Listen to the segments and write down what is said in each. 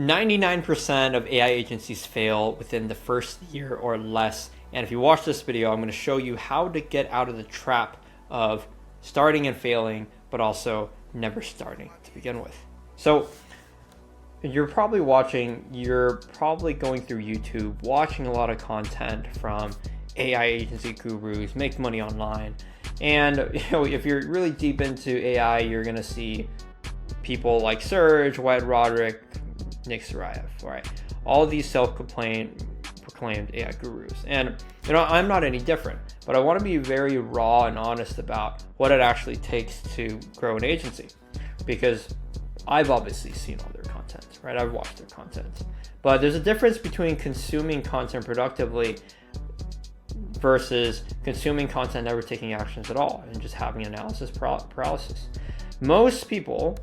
99% of AI agencies fail within the first year or less. And if you watch this video, I'm going to show you how to get out of the trap of starting and failing, but also never starting to begin with. So you're probably going through YouTube, watching a lot of content from AI agency gurus, make money online. And if you're really deep into AI, you're going to see people like Serge, Wyatt Roderick, Nick Sarayev, right? All these proclaimed AI gurus. And I'm not any different, but I want to be very raw and honest about what it actually takes to grow an agency, because I've obviously seen all their content, right? I've watched their content, but there's a difference between consuming content productively versus consuming content, never taking actions at all, and just having analysis paralysis. Most people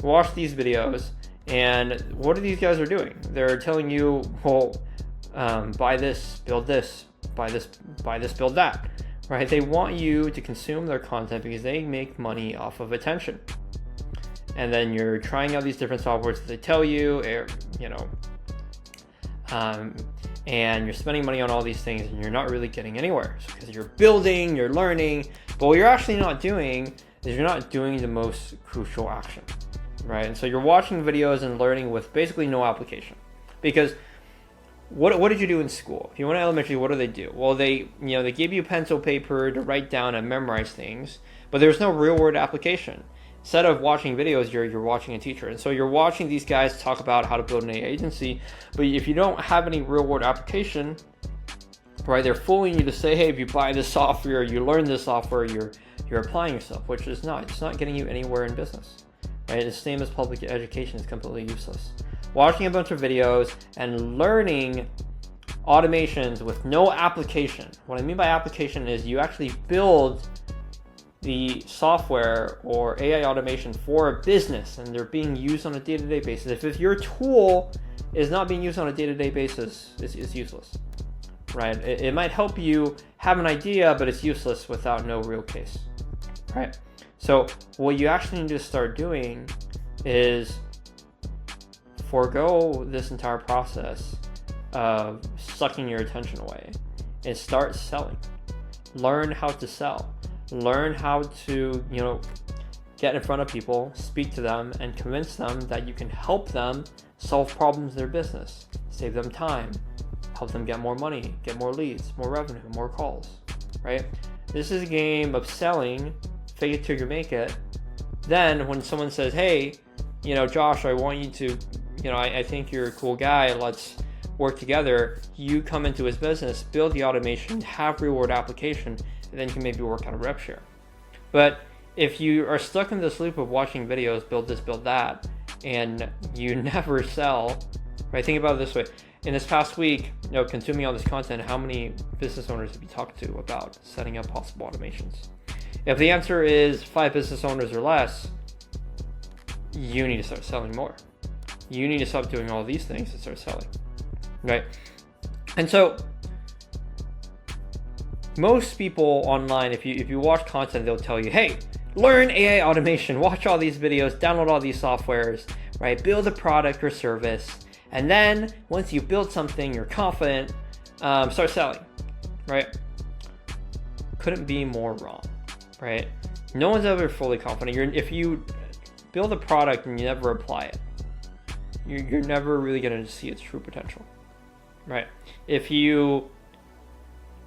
watch these videos, and what are these guys are doing? They're telling you, well, buy this, build this, buy this, build that, right? They want you to consume their content because they make money off of attention. And then you're trying out these different softwares that they tell you, and you're spending money on all these things, and you're not really getting anywhere because you're building, you're learning, but what you're actually not doing is you're not doing the most crucial action, right? And so you're watching videos and learning with basically no application. Because what did you do in school? If you went to elementary, what do they do? Well, they give you pencil, paper to write down and memorize things, but there's no real world application. Instead of watching videos, you're watching a teacher. And so you're watching these guys talk about how to build an AI agency, but if you don't have any real world application, right, they're fooling you to say, hey, if you buy this software, you learn this software, you're applying yourself, which is not. It's not getting you anywhere in business, right? The same as public education is completely useless. Watching a bunch of videos and learning automations with no application. What I mean by application is you actually build the software or AI automation for a business, and they're being used on a day-to-day basis. If your tool is not being used on a day-to-day basis, it's useless, right? It might help you have an idea, but it's useless without no real case, right? So what you actually need to start doing is forego this entire process of sucking your attention away and start selling. Learn how to sell. Learn how to, get in front of people, speak to them, and convince them that you can help them solve problems in their business, save them time, help them get more money, get more leads, more revenue, more calls, right? This is a game of selling, fake it till you make it. Then when someone says, hey, Josh, I want you to, I think you're a cool guy, let's work together. You come into his business, build the automation, have reward application, and then you can maybe work out a rep share. But if you are stuck in this loop of watching videos, build this, build that, and you never sell, right? Think about it this way. In this past week, consuming all this content, how many business owners have you talked to about setting up possible automations? If the answer is 5 business owners or less, you need to start selling more. You need to stop doing all these things and start selling, right? And so most people online, if you watch content, they'll tell you, hey, learn AI automation, watch all these videos, download all these softwares, right? Build a product or service. And then once you build something, you're confident, start selling, right? Couldn't be more wrong, right? No one's ever fully confident. If you build a product and you never apply it, you're never really going to see its true potential, right? If you're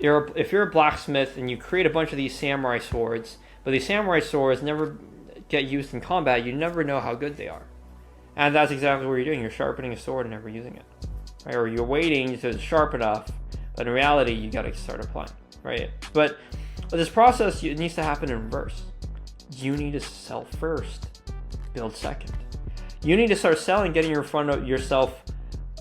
a blacksmith and you create a bunch of these samurai swords, but these samurai swords never get used in combat, you never know how good they are. And that's exactly what you're doing. You're sharpening a sword and never using it, right? Or you're waiting until it's sharp enough, but in reality, you got to start applying, right? But this process needs to happen in reverse. You need to sell first, build second. You need to start selling, getting yourself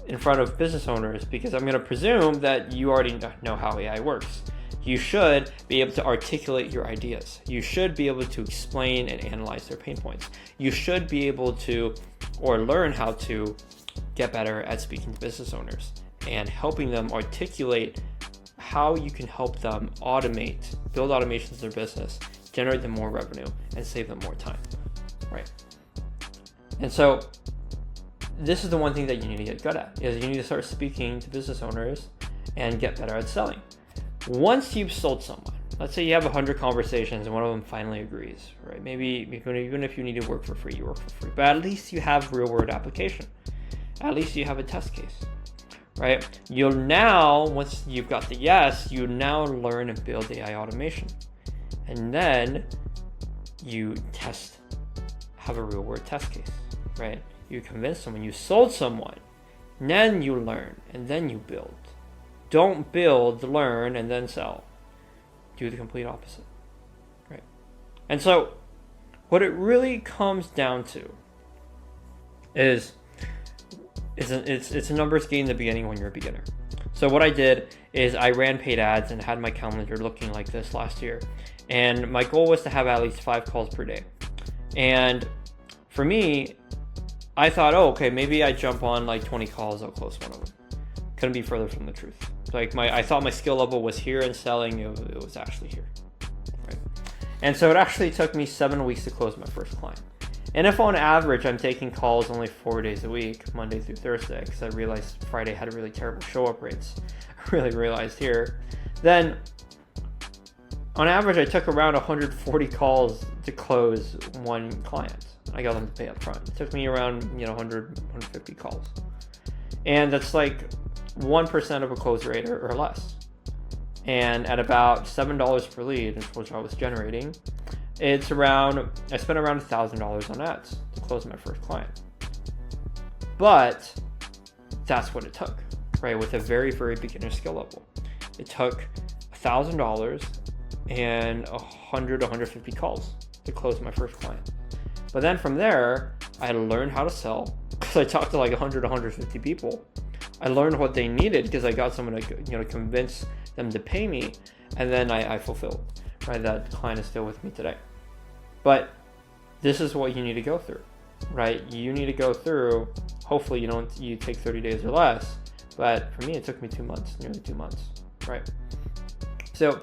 in front of business owners, because I'm going to presume that you already know how AI works. You should be able to articulate your ideas. You should be able to explain and analyze their pain points. You should be able to, or learn how to get better at speaking to business owners and helping them articulate how you can help them build automations in their business, generate them more revenue, and save them more time, right? And so this is the one thing that you need to get good at, is you need to start speaking to business owners and get better at selling. Once you've sold someone, let's say you have 100 conversations and one of them finally agrees, right? Maybe even if you need to work for free, you work for free, but at least you have real world application. At least you have a test case, right? You'll now, once you've got the yes, you now learn and build AI automation. And then you test, have a real world test case, right? You convince someone, you sold someone, and then you learn, and then you build. Don't build, learn, and then sell. Do the complete opposite, right? And so what it really comes down to is it's a numbers game in the beginning when you're a beginner. So what I did is I ran paid ads and had my calendar looking like this last year. And my goal was to have at least 5 calls per day. And for me, I thought, oh, okay, maybe I jump on like 20 calls, I'll close one of them. Couldn't be further from the truth. Like I thought my skill level was here in selling, it was actually here, right? And so it actually took me 7 weeks to close my first client. And if on average I'm taking calls only 4 days a week, Monday through Thursday, because I realized Friday had really terrible show-up rates, I really realized here, then on average I took around 140 calls to close one client. I got them to pay up front. It took me around 100, 150 calls. And that's like 1% of a close rate or less. And at about $7 per lead, which I was generating, I spent around $1,000 on ads to close my first client. But that's what it took, right? With a very, very beginner skill level. It took $1,000 and 100, 150 calls to close my first client. But then from there, I learned how to sell because I talked to like 100, 150 people. I learned what they needed because I got someone to convince them to pay me, and then I fulfilled. Right, that client is still with me today. But this is what you need to go through, right? You need to go through. Hopefully, you take 30 days or less. But for me, it took me 2 months, nearly 2 months, right? So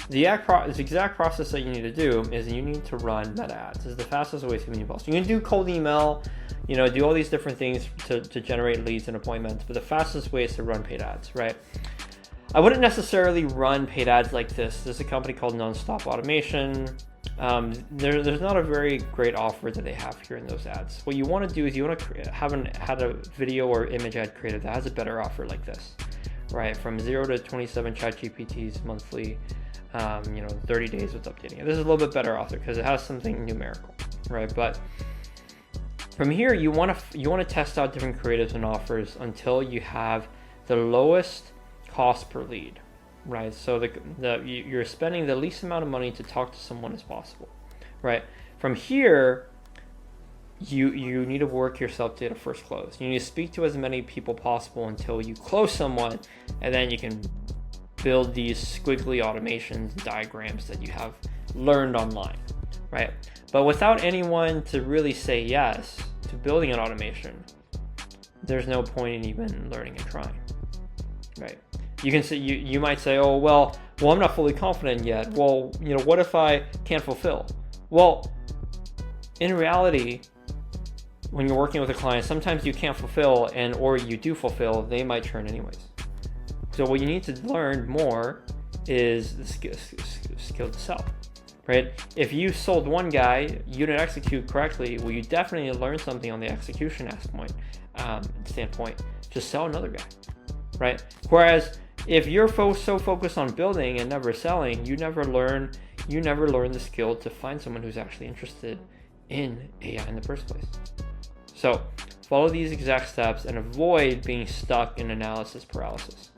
the exact process that you need to do is you need to run meta ads. This is the fastest way to get involved. So you can do cold email, do all these different things to generate leads and appointments, but the fastest way is to run paid ads, right? I wouldn't necessarily run paid ads like this. There's a company called Nonstop Automation. There's not a very great offer that they have here in those ads. What you want to do is you want to have a video or image ad created that has a better offer like this, right? From 0 to 27 ChatGPTs monthly, 30 days with updating it. This is a little bit better offer because it has something numerical, right? But from here, you want to test out different creatives and offers until you have the lowest cost per lead, right? So you're spending the least amount of money to talk to someone as possible, right? From here, you need to work yourself to the first close. You need to speak to as many people possible until you close someone, and then you can build these squiggly automations, diagrams that you have learned online, right? But without anyone to really say yes to building an automation, there's no point in even learning and trying, right? You can say you might say, oh well, I'm not fully confident yet. Well, what if I can't fulfill? Well, in reality, when you're working with a client, sometimes you can't fulfill, or you do fulfill, they might churn anyways. So what you need to learn more is the skill to sell, right? If you sold one guy, you didn't execute correctly, well, you definitely learned something on the execution standpoint. Just sell another guy, right? Whereas if you're so focused on building and never selling, you never learn the skill to find someone who's actually interested in AI in the first place. So follow these exact steps and avoid being stuck in analysis paralysis.